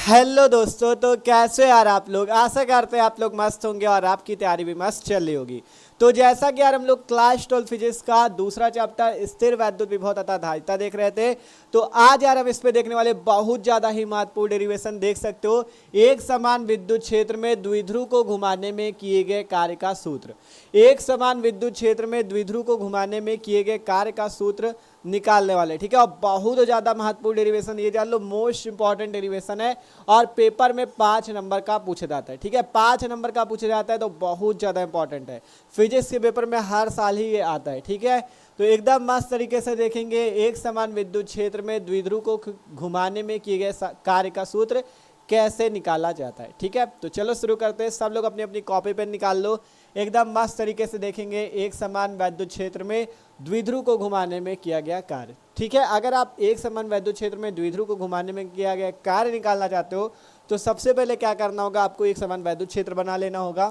Hello दोस्तों, तो कैसे यार आप लोग। आशा करते हैं आप लोग मस्त होंगे और आपकी तैयारी भी मस्त चल रही होगी। तो जैसा कि यार हम लोग क्लास 12 फिजिक्स का दूसरा चैप्टर स्थिर वैद्युत विभव तथा धारिता देख रहे थे। तो आज यार हम इस पे देखने वाले बहुत ज़्यादा ही महत्वपूर्ण डेरिवेशन देख सकते हो। एक समान विद्युत क्षेत्र में द्विध्रुव को घुमाने में किए गए कार्य का सूत्र। एक समान विद्युत क्षेत्र में द्विध्रुव को घुमाने में किए गए कार्य का सूत्र निकालने वाले, ठीक है। और बहुत ज़्यादा महत्वपूर्ण डेरिवेशन, ये जान लो मोस्ट इंपॉर्टेंट डेरिवेशन है और पेपर में 5 नंबर का पूछा जाता है, ठीक है। 5 नंबर का पूछा जाता है तो बहुत ज़्यादा इंपॉर्टेंट है। फिजिक्स के पेपर में हर साल ही ये आता है, ठीक है। तो एकदम मस्त तरीके से देखेंगे एक समान विद्युत क्षेत्र में द्विध्रुव को घुमाने में किए गए कार्य का सूत्र कैसे निकाला जाता है, ठीक है। तो चलो शुरू करते हैं। सब लोग अपनी अपनी कॉपी पेन निकाल लो। एकदम मस्त तरीके से देखेंगे एक समान वैद्युत क्षेत्र में द्विध्रुव को घुमाने में किया गया कार्य, ठीक है। अगर आप एक समान वैद्युत क्षेत्र में द्विध्रुव को घुमाने में किया गया कार्य निकालना चाहते हो तो सबसे पहले क्या करना होगा, आपको एक समान वैद्युत क्षेत्र बना लेना होगा।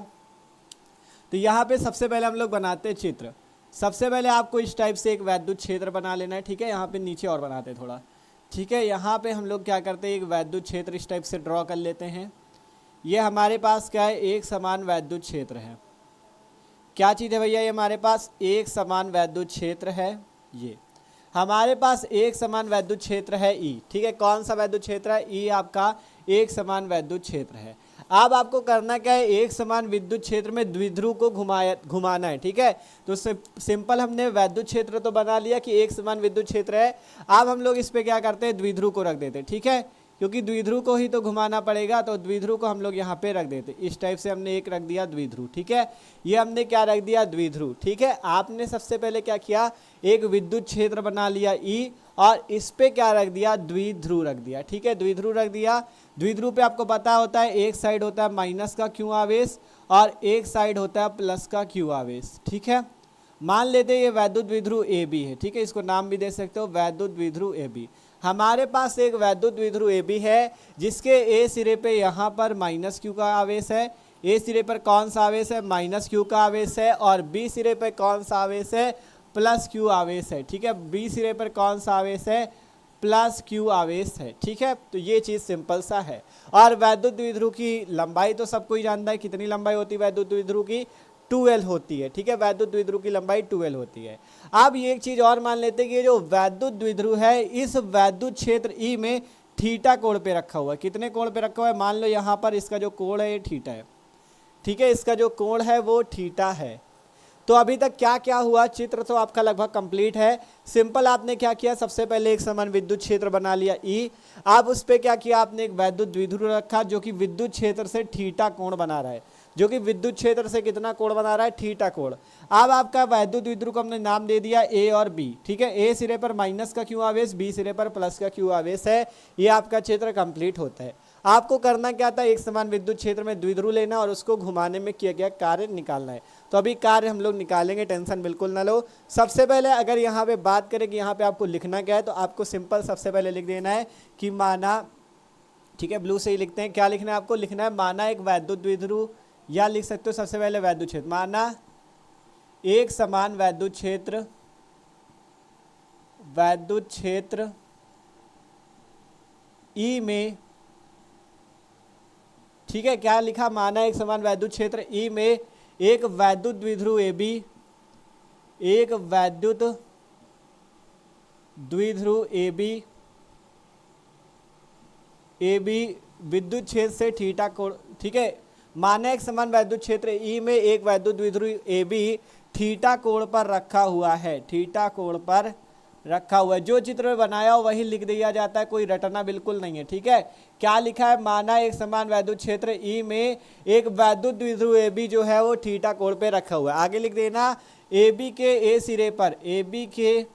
तो यहाँ पे सबसे पहले हम लोग बनाते हैं चित्र। सबसे पहले आपको इस टाइप से एक वैद्युत क्षेत्र बना लेना है, ठीक है। यहाँ पे नीचे और बनाते हैं थोड़ा, ठीक है। यहाँ पे हम लोग क्या करते हैं, एक वैद्युत क्षेत्र इस टाइप से ड्रॉ कर लेते हैं। ये हमारे पास क्या है, एक समान वैद्युत क्षेत्र है। क्या चीज़ है भैया, ये हमारे पास एक समान वैद्युत क्षेत्र है। ये हमारे पास एक समान वैद्युत क्षेत्र है ई, ठीक है। कौन सा वैद्युत क्षेत्र है, ई आपका एक समान वैद्युत क्षेत्र है। अब आपको करना क्या है, एक समान विद्युत क्षेत्र में द्विध्रुव को घुमाना है, ठीक है। तो सिंपल हमने वैद्युत क्षेत्र तो बना लिया कि एक समान विद्युत क्षेत्र है। अब हम लोग इस पे क्या करते हैं, द्विध्रुव को रख देते हैं, ठीक है। क्योंकि द्विध्रुव को ही तो घुमाना पड़ेगा, तो द्विध्रुव को हम लोग यहाँ पे रख देते। इस टाइप से हमने एक रख दिया द्विध्रुव, ठीक है। ये हमने क्या रख दिया, द्विध्रुव, ठीक है। आपने सबसे पहले क्या किया, एक विद्युत क्षेत्र बना लिया ई और इस पे क्या रख दिया, द्विध्रुव रख दिया, ठीक है। द्विध्रुव रख दिया। द्विध्रुव पे आपको पता होता है एक साइड होता है माइनस का क्यू आवेश और एक साइड होता है प्लस का क्यू आवेश, ठीक है। मान लेते हैं ये वैद्युत द्विध्रुव ए बी है, ठीक है। इसको नाम भी दे सकते हो वैद्युत द्विध्रुव ए बी। हमारे पास एक वैद्युत द्विध्रुव ए बी है जिसके ए सिरे पे यहाँ पर माइनस क्यू का आवेश है। ए सिरे पर कौन सा आवेश है, माइनस क्यू का आवेश है। और बी सिरे पर कौन सा आवेश है, प्लस क्यू आवेश है, ठीक है। बी सिरे पर कौन सा आवेश है, प्लस क्यू आवेश है, ठीक है। तो ये चीज़ सिंपल सा है। और वैद्युत द्विध्रुव की लंबाई तो सबको ही जानता है, कितनी लंबाई होती है वैद्युत द्विध्रुव की, 2L होती है, ठीक है। वैद्युत द्विध्रुव की लंबाई 2L होती है। अब ये एक चीज़ और मान लेते हैं कि ये जो वैद्युत द्विध्रुव है इस वैद्युत क्षेत्र ई में थीटा कोण पे रखा हुआ है। कितने कोण पे रखा हुआ है, मान लो यहाँ पर इसका जो कोण है ये थीटा है, ठीक है। इसका जो कोण है वो थीटा है। तो अभी तक क्या क्या हुआ, चित्र तो आपका लगभग कंप्लीट है। सिंपल आपने क्या किया, सबसे पहले एक समान विद्युत क्षेत्र बना लिया ई। अब उस पर क्या किया, आपने एक वैद्युत द्विध्रुव रखा जो कि विद्युत क्षेत्र से थीटा कोण बना रहा है, जो कि विद्युत क्षेत्र से कितना कोण बना रहा है, थीटा कोण। अब आपका वैद्युत द्विध्रुव को हमने नाम दे दिया ए और बी, ठीक है। ए सिरे पर माइनस का क्यू आवेश, बी सिरे पर प्लस का क्यू आवेश है। ये आपका क्षेत्र कंप्लीट होता है। आपको करना क्या था, एक समान विद्युत क्षेत्र में द्विध्रुव लेना और उसको घुमाने में किया गया कार्य निकालना है। तो अभी कार्य हम लोग निकालेंगे, टेंशन बिल्कुल ना लो। सबसे पहले अगर यहाँ पे बात करें कि यहाँ पे आपको लिखना क्या है, तो आपको सिंपल सबसे पहले लिख देना है कि माना, ठीक है, ब्लू से ही लिखते हैं। क्या लिखना है आपको, लिखना है माना एक वैद्युत द्विध्रुव, या लिख सकते हो सबसे पहले वैद्युत क्षेत्र। माना एक समान वैद्युत क्षेत्र, वैद्युत क्षेत्र ई में, ठीक है। क्या लिखा, माना एक समान वैद्युत क्षेत्र ई में एक वैद्युत द्विध्रुव ए बी, एक वैद्युत द्विध्रुव ए बी विद्युत क्षेत्र से थीटा कोण, ठीक है। माना एक समान वैद्युत क्षेत्र ई में एक वैद्युत द्विध्रुव ए बी थीटा कोण पर रखा हुआ है, थीटा कोण पर रखा हुआ है। जो चित्र में बनाया हो वही लिख दिया जाता है, कोई रटना बिल्कुल नहीं है, ठीक है। क्या लिखा है, माना एक समान वैद्युत क्षेत्र ई में एक वैद्युत द्विध्रुव ए बी जो है वो थीटा कोण पे रखा हुआ है। आगे लिख देना ए बी के ए सिरे पर, ए बी के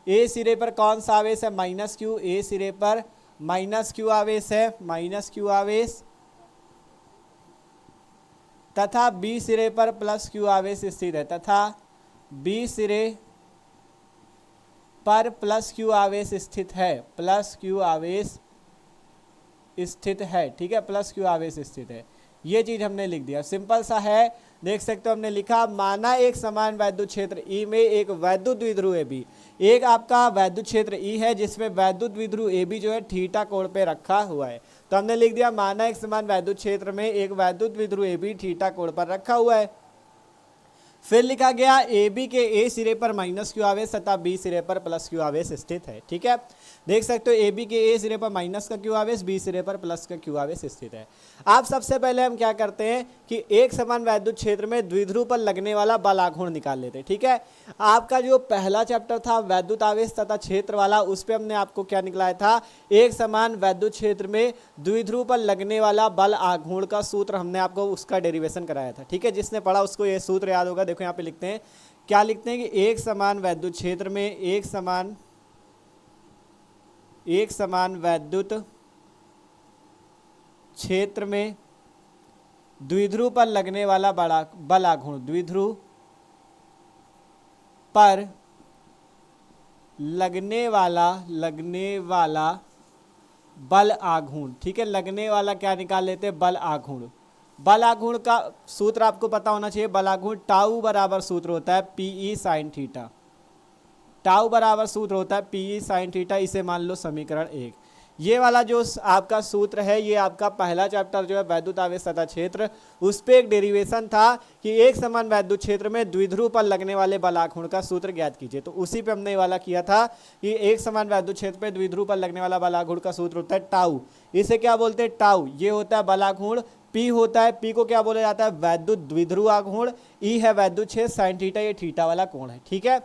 ए सिरे पर कौन सा आवेश है, माइनस क्यू। ए सिरे पर माइनस क्यू आवेश है, माइनस क्यू आवेश, तथा बी सिरे पर प्लस क्यू आवेश स्थित है, तथा बी सिरे पर प्लस क्यू आवेश स्थित है, प्लस क्यू आवेश स्थित है, ठीक है। प्लस क्यू आवेश स्थित है। ये चीज हमने लिख दिया, सिंपल सा है। देख सकते हो हमने लिखा माना एक समान वैद्युत क्षेत्र ई में एक वैद्युत द्विध्रुव ए बी, एक आपका वैद्युत क्षेत्र ई है जिसमें वैद्युत द्विध्रुव ए बी जो है थीटा कोण पे रखा हुआ है। तो हमने लिख दिया माना एक समान वैद्युत क्षेत्र में एक वैद्युत द्विध्रुव ए बी थीटा कोण पर रखा हुआ है। फिर लिखा गया ए बी के ए सिरे पर माइनस क्यू आवेश तथा बी सिरे पर प्लस क्यू आवेश स्थित है। ठीक है, देख सकते हो ए बी के ए सिरे पर माइनस का क्यू आवेश, बी सिरे पर प्लस का क्यू आवेश स्थित है। आप सबसे पहले हम क्या करते हैं कि एक समान वैद्युत क्षेत्र में द्विध्रुव पर लगने वाला बल आघूर्ण निकाल लेते हैं। ठीक है, आपका जो पहला चैप्टर था वैद्युत आवेश तथा क्षेत्र वाला, उस पर हमने आपको क्या निकलाया था, एक समान वैद्युत क्षेत्र में द्विध्रुव पर लगने वाला बल आघूर्ण का सूत्र हमने आपको उसका डेरिवेशन कराया था। ठीक है, जिसने पढ़ा उसको ये सूत्र याद होगा। देखो यहाँ पे लिखते हैं, क्या लिखते हैं कि एक समान वैद्युत क्षेत्र में एक समान वैद्युत क्षेत्र में द्विध्रुव पर लगने वाला बल आघूर्ण, द्विध्रुव पर लगने वाला बल आघूर्ण। ठीक है, लगने वाला क्या निकाल लेते हैं, बल आघूर्ण। बल आघूर्ण का सूत्र आपको पता होना चाहिए, बल आघूर्ण टाउ बराबर सूत्र होता है पीई साइन थीटा, टाउ बराबर सूत्र होता है पीई साइन थीटा। इसे मान लो समीकरण 1। ये वाला जो आपका सूत्र है ये आपका पहला चैप्टर जो है वैद्युत आवेश तथा क्षेत्र, उस पर एक डेरिवेशन था कि एक समान वैद्युत क्षेत्र में द्विध्रुव पर लगने वाले बल आघूर्ण का सूत्र ज्ञात कीजिए। तो उसी पे हमने ये वाला किया था कि एक समान वैद्युत क्षेत्र में द्विध्रुव पर लगने वाला बल आघूर्ण का सूत्र होता है टाउ। इसे क्या बोलते हैं, टाउ। ये होता है बल आघूर्ण। पी होता है, पी को क्या बोला जाता है, वैद्युत द्विध्रुव आघूर्ण। ई है वैद्युत क्षेत्र, साइन थीटा ये थीटा वाला कोण है। ठीक है,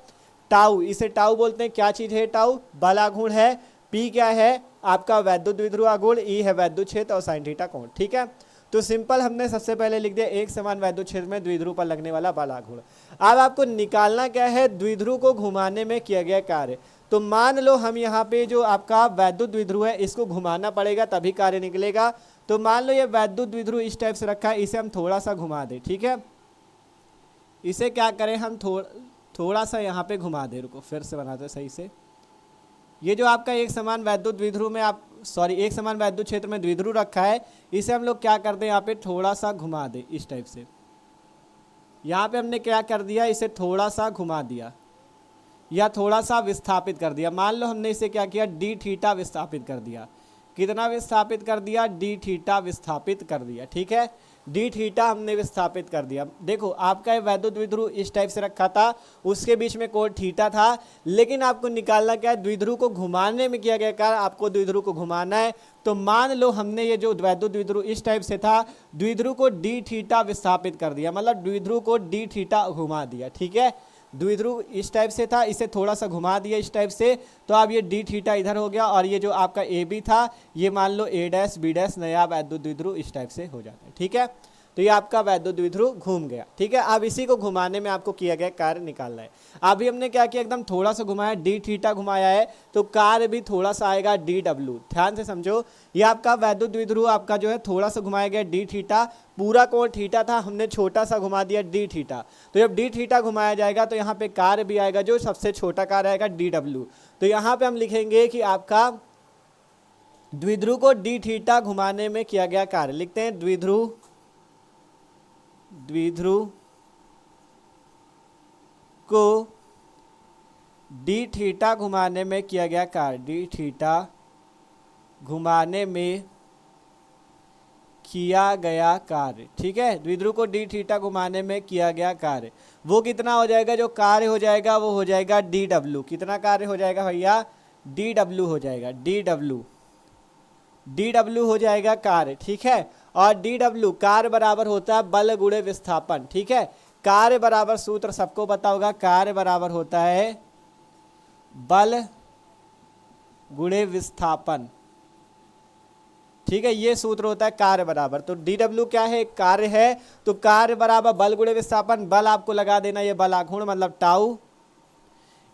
टाउ, इसे टाउ बोलते हैं। क्या चीज है टाउ, बल आघूर्ण है। पी क्या है, आपका वैद्युत द्विध्रुव आघूर्ण। ई है वैद्युत क्षेत्र और साइन थीटा कोण। ठीक है, तो सिंपल हमने सबसे पहले लिख दिया एक समान वैद्युत क्षेत्र में द्विध्रुव पर लगने वाला बल आघूर्ण। अब आपको निकालना क्या है, द्विध्रुव को घुमाने में किया गया कार्य। तो मान लो हम यहाँ पे जो आपका वैद्युत द्विध्रुव है इसको घुमाना पड़ेगा तभी कार्य निकलेगा। तो मान लो ये वैद्युत द्विध्रुव इस टाइप से रखा है, इसे हम थोड़ा सा घुमा दें। ठीक है, इसे क्या करें हम थोड़ा सा यहाँ पे घुमा दे। रुको फिर से बनाते सही से। ये जो आपका एक समान वैद्युत द्विध्रुव में एक समान वैद्युत क्षेत्र में द्विध्रुव रखा है, इसे हम लोग क्या करते हैं यहाँ पे थोड़ा सा घुमा दे इस टाइप से। यहाँ पे हमने क्या कर दिया, इसे थोड़ा सा घुमा दिया या थोड़ा सा विस्थापित कर दिया। मान लो हमने इसे क्या किया, डी थीटा विस्थापित कर दिया। कितना विस्थापित कर दिया, डी थीटा विस्थापित कर दिया। ठीक है, डी थीटा हमने विस्थापित कर दिया। देखो आपका ये वैद्युत द्विध्रुव इस टाइप से रखा था, उसके बीच में कोण थीटा था, लेकिन आपको निकालना क्या है, द्विध्रुव को घुमाने में किया गया कार्य। आपको द्विध्रुव को घुमाना है। तो मान लो हमने ये जो वैद्युत द्विध्रुव इस टाइप से था, द्विध्रुव को डी थीटा विस्थापित कर दिया, मतलब द्विध्रुव को डी थीटा घुमा दिया। ठीक है, द्विध्रुव इस टाइप से था, इसे थोड़ा सा घुमा दिया इस टाइप से, तो अब ये डी थीटा इधर हो गया और ये जो आपका ए बी था ये मान लो ए डैश बी डैश नया वैद्युत द्विध्रुव इस टाइप से हो जाता है। ठीक है, तो ये आपका वैद्युत द्विध्रुव घूम गया। ठीक है, अब इसी को घुमाने में आपको किया गया कार्य निकालना है। अभी हमने क्या किया, एकदम थोड़ा सा घुमाया, डी थीटा घुमाया है, तो कार्य भी थोड़ा सा आएगा डी डब्ल्यू। ध्यान से समझो, ये आपका वैद्युत द्विध्रुव आपका जो है थोड़ा सा घुमाया गया डी थीटा, पूरा कोण थीटा था, हमने छोटा सा घुमा दिया डी थीटा। तो जब डी थीटा घुमाया जाएगा तो यहाँ पे कार्य भी आएगा, जो सबसे छोटा कार्य आएगा डी डब्ल्यू। तो यहाँ पे हम लिखेंगे कि आपका द्विध्रुव को डी थीटा घुमाने में किया गया कार्य। लिखते हैं द्विध्रुव को डी थीटा घुमाने में किया गया कार्य, डी थीटा घुमाने में किया गया कार्य। ठीक है, द्विध्रुव को डी थीटा घुमाने में किया गया कार्य, वो कितना हो जाएगा, जो कार्य हो जाएगा वो हो जाएगा डी डब्ल्यू। कितना कार्य हो जाएगा भैया, डी डब्ल्यू हो जाएगा, डी डब्ल्यू हो जाएगा कार्य। ठीक है, और डी डब्ल्यू कार्य बराबर होता है बल गुणे विस्थापन। ठीक है, कार्य बराबर सूत्र सबको पता होगा, कार्य बराबर होता है बल गुणे विस्थापन। ठीक है, ये सूत्र होता है कार्य बराबर। तो डी डब्ल्यू क्या है, कार्य है, तो कार्य बराबर बल गुणे विस्थापन। बल आपको लगा देना, ये बल आघूर्ण मतलब टाउ,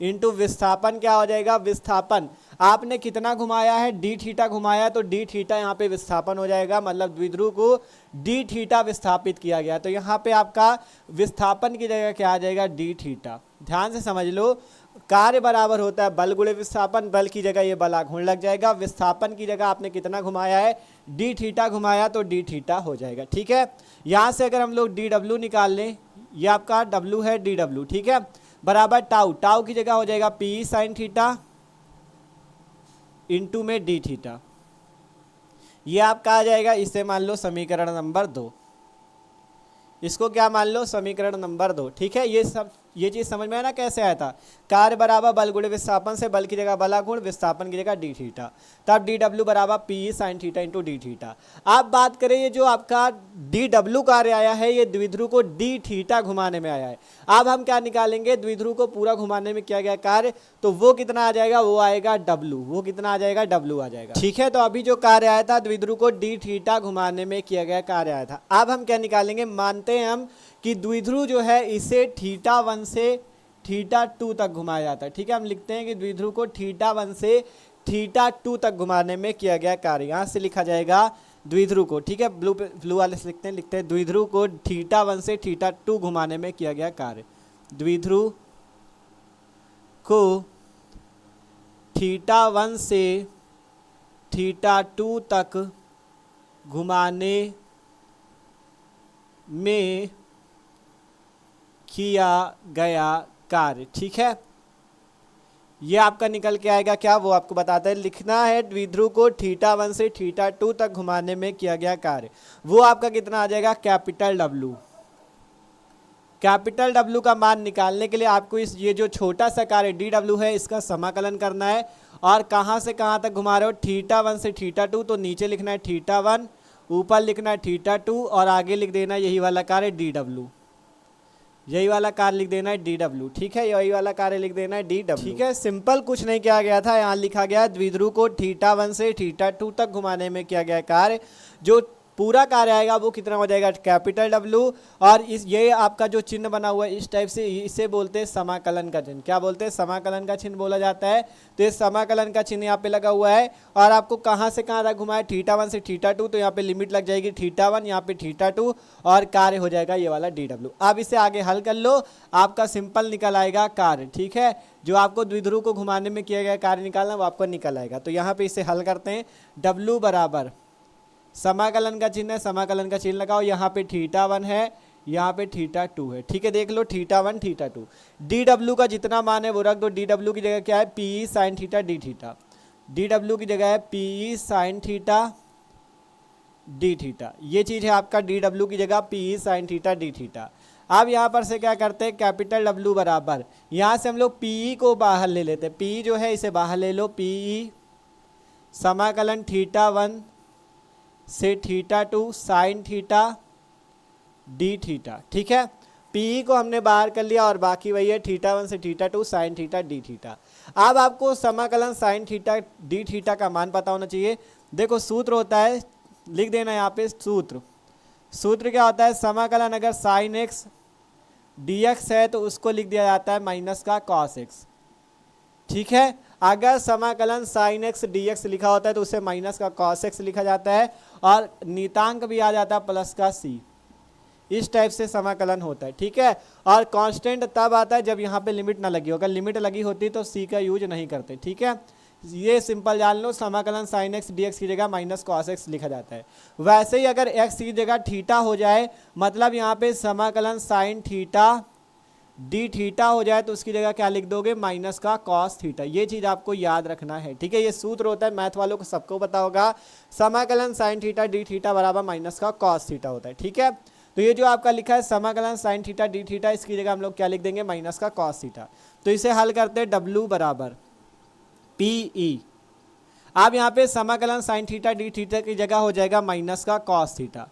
इंटू विस्थापन क्या हो जाएगा, विस्थापन। आपने कितना घुमाया है, डी थीटा घुमाया, तो डी थीटा यहाँ पे विस्थापन हो जाएगा, मतलब द्विध्रुव को डी थीटा विस्थापित किया गया। तो यहाँ पे आपका विस्थापन की जगह क्या आ जाएगा, डी थीटा। ध्यान से समझ लो, कार्य बराबर होता है बल गुणे विस्थापन, बल की जगह ये बल आघूर्ण लग जाएगा, विस्थापन की जगह आपने कितना घुमाया है, डी थीटा घुमाया तो डी थीटा हो जाएगा। ठीक है, यहाँ से अगर हम लोग डी डब्ल्यू निकाल लें, ये आपका डब्ल्यू है डी डब्ल्यू, ठीक है, बराबर टाउ, टाउ की जगह हो जाएगा पी साइन थीटा इंटू में डी थीटा, ये आपका आ जाएगा, इसे मान लो समीकरण नंबर 2, इसको क्या मान लो, समीकरण नंबर 2। ठीक है, ये चीज समझ में आया ना कैसे आया था, कार्य बराबर बल गुणे विस्थापन से बल की जगह बल गुण विस्थापन की जगह डी थीटा, तब डी डब्ल्यू बराबर P sine theta into D theta. आप बात करें ये जो आपका डी डब्ल्यू कार्य आया है, ये द्विध्रुव को डी थीटा घुमाने में आया है। अब हम क्या निकालेंगे, द्विध्रुव को पूरा घुमाने में किया गया कार्य, तो वो कितना आ जाएगा, वो आएगा डब्ल्यू, वो कितना आ जाएगा, डब्ल्यू आ जाएगा। ठीक है, तो अभी जो कार्य आया था द्विध्रुव को डी थीटा घुमाने में किया गया कार्य आया था। अब हम क्या निकालेंगे, मानते हैं हम कि द्विध्रुव जो है इसे थीटा 1 से थीटा 2 तक घुमाया जाता है। ठीक है, हम लिखते हैं कि द्विध्रुव को थीटा 1 से थीटा 2 तक घुमाने में किया गया कार्य, यहाँ से लिखा जाएगा द्विध्रुव को, ठीक है, ब्लू वाले से लिखते हैं द्विध्रुव को थीटा 1 से थीटा 2 घुमाने में किया गया कार्य, द्विध्रुव को थीटा 1 से थीटा 2 तक घुमाने में किया गया कार्य। ठीक है, ये आपका निकल के आएगा क्या, वो आपको बताते हैं, लिखना है द्विध्रुव को थीटा 1 से थीटा 2 तक घुमाने में किया गया कार्य, वो आपका कितना आ जाएगा, कैपिटल डब्ल्यू। कैपिटल डब्ल्यू का मान निकालने के लिए आपको इस ये जो छोटा सा कार्य डी डब्ल्यू है इसका समाकलन करना है, और कहाँ से कहाँ तक घुमा रहे हो, थीटा 1 से थीटा 2, तो नीचे लिखना है थीटा 1, ऊपर लिखना है थीटा 2, और आगे लिख देना यही वाला कार्य डी डब्ल्यू, यही वाला कार्य लिख देना है डी डब्ल्यू। ठीक है, यही वाला कार्य लिख देना है डी डब्ल्यू। ठीक है, सिंपल कुछ नहीं किया गया था, यहाँ लिखा गया द्विध्रुव को थीटा 1 से थीटा 2 तक घुमाने में किया गया कार्य, जो पूरा कार्य आएगा वो कितना हो जाएगा, कैपिटल डब्ल्यू, और इस ये आपका जो चिन्ह बना हुआ है इस टाइप से, इसे बोलते हैं समाकलन का चिन्ह। क्या बोलते हैं, समाकलन का चिन्ह बोला जाता है। तो ये समाकलन का चिन्ह यहाँ पे लगा हुआ है, और आपको कहाँ से कहाँ तक घुमाए, थीटा 1 से थीटा 2, तो यहाँ पे लिमिट लग जाएगी थीटा 1, यहाँ पे थीटा 2, और कार्य हो जाएगा ये वाला डी डब्ल्यू। अब इसे आगे हल कर लो, आपका सिंपल निकल आएगा कार्य। ठीक है, जो आपको द्विध्रुव को घुमाने में किया गया कार्य निकालना वो आपको निकल आएगा। तो यहाँ पे इसे हल करते हैं, डब्ल्यू बराबर समाकलन का चिन्ह है, समाकलन का चिन्ह लगाओ, यहाँ पे थीटा 1 है, यहाँ पे थीटा 2 है। ठीक है, देख लो थीटा 1 थीटा 2, डी डब्ल्यू का जितना मान है वो रख दो, डी डब्ल्यू की जगह क्या है, P sine theta D theta, D W की जगह है P sine theta D theta, ये चीज़ है आपका डी डब्ल्यू की जगह P sine theta D theta. अब यहाँ पर से क्या करते हैं, कैपिटल डब्ल्यू बराबर, यहाँ से हम लोग पी को बाहर ले लेते हैं, पी जो है इसे बाहर ले लो, पी समाकलन थीटा 1 से theta 2 sine theta D theta. ठीक है, पी को हमने बाहर कर लिया, और बाकी वही है थीटा 1 से theta 2 sine theta D theta. अब आपको समाकलन साइन थीटा डी थीटा का मान पता होना चाहिए। देखो सूत्र होता है, लिख देना यहाँ पे सूत्र क्या होता है, समाकलन अगर साइन एक्स डी एक्स है तो उसको लिख दिया जाता है माइनस का कॉस एक्स। ठीक है, अगर समाकलन साइन एक्स डी एक्स लिखा होता है तो उसे माइनस का कॉस एक्स लिखा जाता है, और नियतांक भी आ जाता है प्लस का सी। इस टाइप से समाकलन होता है। ठीक है, और कांस्टेंट तब आता है जब यहाँ पे लिमिट ना लगी हो, अगर लिमिट लगी होती तो सी का यूज नहीं करते। ठीक है, ये सिंपल जान लो, समाकलन साइन एक्स डी एक्स की जगह माइनस कॉस एक्स लिखा जाता है। वैसे ही अगर एक्स की जगह थीटा हो जाए, मतलब यहाँ पे समाकलन साइन थीटा डी थीटा हो जाए तो उसकी जगह क्या लिख दोगे, माइनस का कॉस थीटा। ये चीज़ आपको याद रखना है। ठीक है, ये सूत्र होता है, मैथ वालों को सबको पता होगा, समाकलन साइन थीटा डी थीटा बराबर माइनस का कॉस थीटा होता है। ठीक है, तो ये जो आपका लिखा है समाकलन साइन थीटा डी थीटा, इसकी जगह हम लोग क्या लिख देंगे, माइनस का कॉस थीटा। तो इसे हल करते हैं, डब्ल्यू बराबर पी ई। अब यहाँ पे समाकलन साइन थीटा डी थीटा की जगह हो जाएगा माइनस का कॉस थीटा,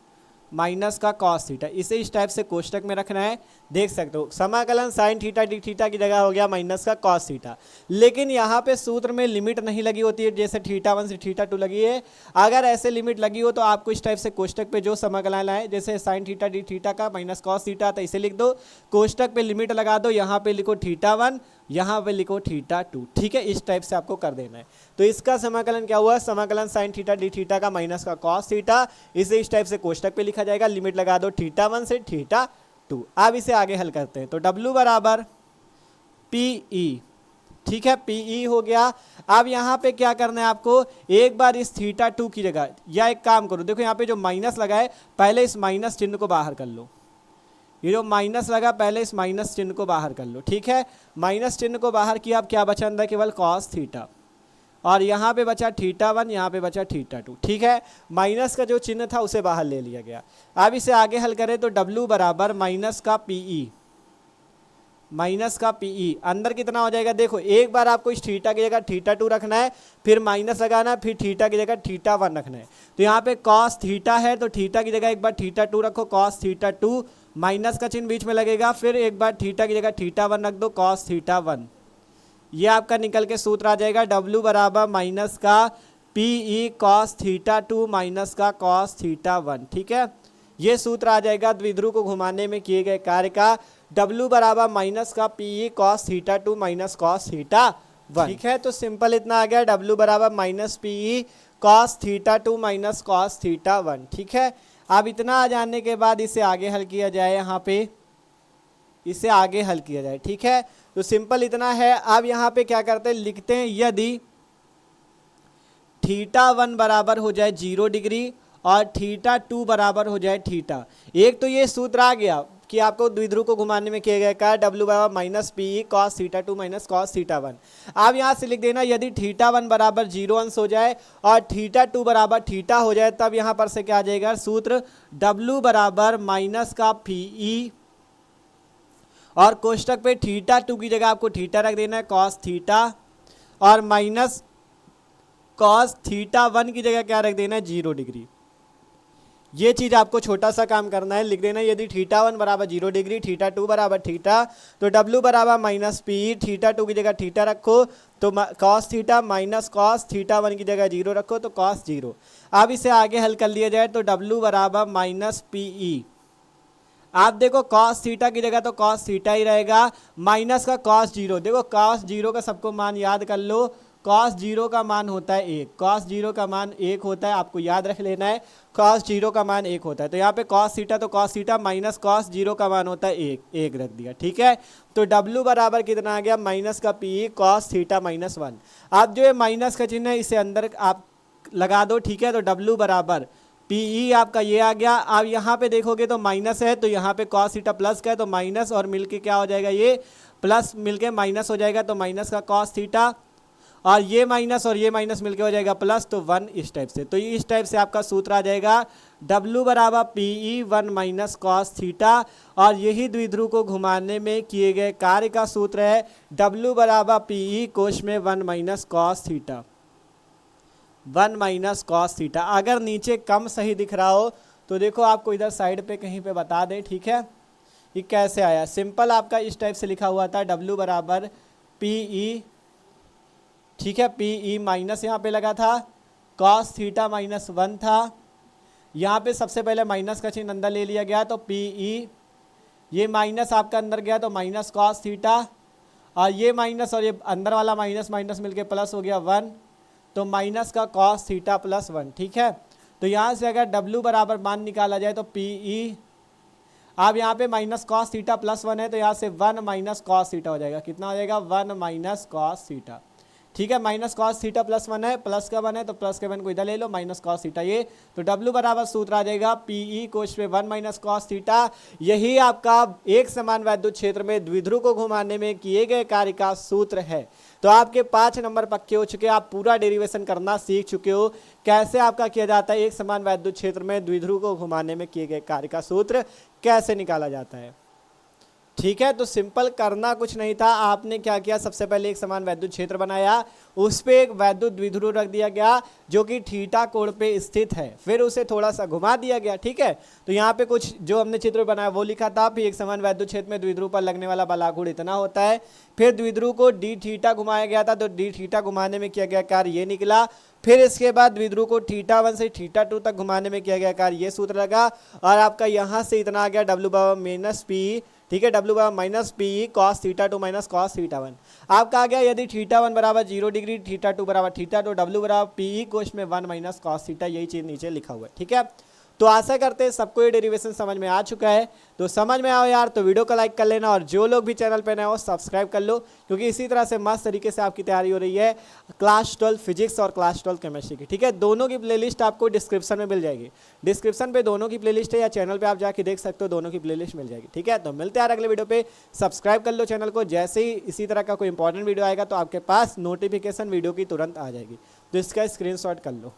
माइनस का कॉस थीटा। इसे इस टाइप से कोष्टक में रखना है, देख सकते हो समाकलन साइन थीटा डी थीटा की जगह हो गया माइनस का कॉस थीटा। लेकिन यहाँ पे सूत्र में लिमिट नहीं लगी होती है, जैसे थीटा 1 से थीटा 2 लगी है। अगर ऐसे लिमिट लगी हो तो आपको इस टाइप से कोष्टक पे जो समाकलन है, जैसे साइन थीटा डी थीटा का माइनस कॉस थीटा, तो इसे लिख दो, कोष्टक पे लिमिट लगा दो, यहाँ पे लिखो थीटा 1, यहाँ पे लिखो थीटा 2। ठीक है, इस टाइप से आपको कर देना है। तो इसका समाकलन क्या हुआ, समाकलन साइन थीटा डी थीटा का माइनस का कॉस थीटा, इसे इस टाइप से कोष्टक पे लिखा जाएगा, लिमिट लगा दो थीटा 1 से थीटा 2। अब इसे आगे हल करते हैं, तो W बराबर पी ई, ठीक है, पीई हो गया। अब यहाँ पे क्या करना है आपको, एक बार इस थीटा 2 की जगह, या एक काम करो, देखो यहाँ पे जो माइनस लगा है पहले इस माइनस चिन्ह को बाहर कर लो, ये जो माइनस लगा पहले इस माइनस चिन्ह को बाहर कर लो। ठीक है, माइनस चिन्ह को बाहर किया, अब क्या बचा अंदर, केवल कॉस थीटा, और यहाँ पे बचा थीटा 1, यहाँ पे बचा थीटा 2। ठीक है, माइनस का जो चिन्ह था उसे बाहर ले लिया गया। अब इसे आगे हल करें तो W बराबर माइनस का पीई, माइनस का पीई अंदर कितना हो जाएगा, देखो एक बार आपको इस थीटा की जगह थीटा 2 रखना है, फिर माइनस लगाना है, फिर थीटा की जगह थीटा 1 रखना है। तो यहाँ पे कॉस थीटा है तो थीटा की जगह एक बार थीटा 2 रखो, कॉस थीटा 2, माइनस का चिन्ह बीच में लगेगा, फिर एक बार थीटा की जगह थीटा 1 रख दो, कॉस थीटा 1। ये आपका निकल के सूत्र आ जाएगा, W बराबर माइनस का पीई कॉस थीटा 2 माइनस का कॉस थीटा 1। ठीक है, ये सूत्र आ जाएगा द्विध्रुव को घुमाने में किए गए कार्य का, W बराबर माइनस का PE cos theta 2 minus cos theta 1। ठीक है, तो सिंपल इतना आ गया, W बराबर minus PE cos theta 2 minus cos theta 1। ठीक है, अब इतना आ जाने के बाद इसे आगे हल किया जाए, यहाँ पे इसे आगे हल किया जाए। ठीक है, तो सिंपल इतना है। अब यहाँ पे क्या करते हैं, लिखते हैं यदि थीटा 1 बराबर हो जाए 0 डिग्री और थीटा 2 बराबर हो जाए थीटा, एक तो ये सूत्र आ गया कि आपको द्विध्रुव को घुमाने में किया गया कार्य W बराबर minus P cos theta 2 minus cos theta 1। अब यहाँ से लिख देना यदि थीटा 1 बराबर 0 अंश हो जाए और थीटा 2 बराबर थीटा हो जाए, तब यहाँ पर से क्या आ जाएगा सूत्र, W बराबर माइनस का पीई और कोष्टक पे थीटा 2 की जगह आपको थीटा रख देना है कॉस थीटा, और माइनस कॉस थीटा 1 की जगह क्या रख देना है 0 डिग्री। ये चीज आपको छोटा सा काम करना है, लिख देना यदि थीटा 1 बराबर 0 डिग्री थीटा 2 बराबर थीटा, तो W बराबर माइनस पी थीटा 2 की जगह थीटा रखो तो cos theta minus cos theta 1 की जगह 0 रखो तो कॉस 0। अब इसे आगे हल कर लिया जाए तो W बराबर माइनस पीई, आप देखो कॉस थीटा की जगह तो कॉस थीटा ही रहेगा, माइनस का कॉस 0, देखो कॉस 0 का सबको मान याद कर लो, कॉस 0 का मान होता है 1, कॉस 0 का मान 1 होता है, आपको याद रख लेना है कॉस 0 का मान 1 होता है। तो यहाँ पे कॉस थीटा तो कॉस थीटा माइनस कॉस 0 का मान होता है 1 रख दिया। ठीक है, तो W बराबर कितना आ गया, माइनस का पी कॉस थीटा माइनस 1। अब जो ये माइनस का चिन्ह है इसे अंदर आप लगा दो। ठीक है, तो W बराबर पीई आपका ये आ गया। अब यहाँ पे देखोगे तो माइनस है, तो यहाँ पे कॉस थीटा प्लस का है तो माइनस और मिलके क्या हो जाएगा, ये प्लस मिलके माइनस हो जाएगा, तो माइनस का कॉस थीटा, और ये माइनस और ये माइनस मिलके हो जाएगा प्लस, तो 1 इस टाइप से। तो इस टाइप से आपका सूत्र आ जाएगा W बराबर पीई 1 माइनस कॉस थीटा, और यही द्विध्रुव को घुमाने में किए गए कार्य का सूत्र है W बराबर पीई कोश में 1 minus cos theta, 1 minus cos theta. अगर नीचे कम सही दिख रहा हो तो देखो आपको इधर साइड पे कहीं पे बता दे। ठीक है, ये कैसे आया, सिंपल आपका इस टाइप से लिखा हुआ था W बराबर पीई, ठीक है, पीई माइनस यहाँ पे लगा था, कॉस थीटा माइनस 1 था, यहाँ पे सबसे पहले माइनस का चिन्ह अंदर ले लिया गया तो पीई, ये माइनस आपका अंदर गया तो माइनस कॉस थीटा, और ये माइनस और ये अंदर वाला माइनस माइनस मिलके प्लस हो गया 1, तो माइनस का कॉस थीटा प्लस 1। ठीक है, तो यहाँ से अगर W बराबर मान निकाला जाए तो पीई, अब यहाँ पे माइनस कॉस थीटा प्लस 1 है तो यहाँ से 1 माइनस कॉस थीटा हो जाएगा, कितना हो जाएगा 1 माइनस कॉस थीटा। ठीक है, माइनस कॉस थीटा प्लस 1 है, प्लस का 1 है तो प्लस के 1 को इधर ले लो, माइनस कॉस थीटा ये, तो W बराबर सूत्र आ जाएगा पीई कोश पे 1 माइनस कॉस थीटा। यही आपका एक समान वैद्युत क्षेत्र में द्विध्रुव को घुमाने में किए गए कार्य का सूत्र है। तो आपके 5 नंबर पक्के हो चुके, आप पूरा डेरिवेशन करना सीख चुके हो, कैसे आपका किया जाता है एक समान वैद्युत क्षेत्र में द्विध्रुव को घुमाने में किए गए कार्य का सूत्र कैसे निकाला जाता है। ठीक है, तो सिंपल करना कुछ नहीं था, आपने क्या किया, सबसे पहले एक समान वैद्युत क्षेत्र बनाया, उस पे एक वैद्युत द्विध्रुव रख दिया गया जो कि थीटा कोण पे स्थित है, फिर उसे थोड़ा सा घुमा दिया गया। ठीक है, तो यहाँ पे कुछ जो हमने चित्र बनाया वो लिखा था, फिर एक समान वैद्युत क्षेत्र में द्विध्रुव पर लगने वाला बलागुण इतना होता है, फिर द्विध्रुव को डी थीटा घुमाया गया था तो डी थीटा घुमाने में किया गया कार्य ये निकला, फिर इसके बाद द्विध्रुव को थीटा 1 से थीटा 2 तक घुमाने में किया गया कार्य ये सूत्र लगा, और आपका यहाँ से इतना आ गया W बराबर माइनस पी, ठीक है, W बराबर minus P cos theta 2 minus cos theta 1। आपका आ गया यदि थीटा 1 बराबर 0 डिग्री थीटा 2 बराबर थीटा, तो W बराबर पी कोश में 1 माइनस कॉस थीटा, यही चीज नीचे लिखा हुआ है। ठीक है, तो आशा करते हैं सबको ये डेरिवेशन समझ में आ चुका है। तो समझ में आओ यार तो वीडियो को लाइक कर लेना, और जो लोग भी चैनल पे नए हो सब्सक्राइब कर लो, क्योंकि इसी तरह से मस्त तरीके से आपकी तैयारी हो रही है क्लास 12 फिजिक्स और क्लास 12 केमिस्ट्री की। ठीक है, दोनों की प्लेलिस्ट आपको डिस्क्रिप्शन में मिल जाएगी। डिस्क्रिप्शन पे दोनों की प्लेलिस्ट है, या चैनल पे आप जाके देख सकते हो, दोनों की प्लेलिस्ट मिल जाएगी। ठीक है, तो मिलते हैं यार अगले वीडियो पे। सब्सक्राइब कर लो चैनल को, जैसे ही इसी तरह का कोई इंपॉर्टेंट वीडियो आएगा तो आपके पास नोटिफिकेशन वीडियो की तुरंत आ जाएगी। तो इसका स्क्रीनशॉट कर लो।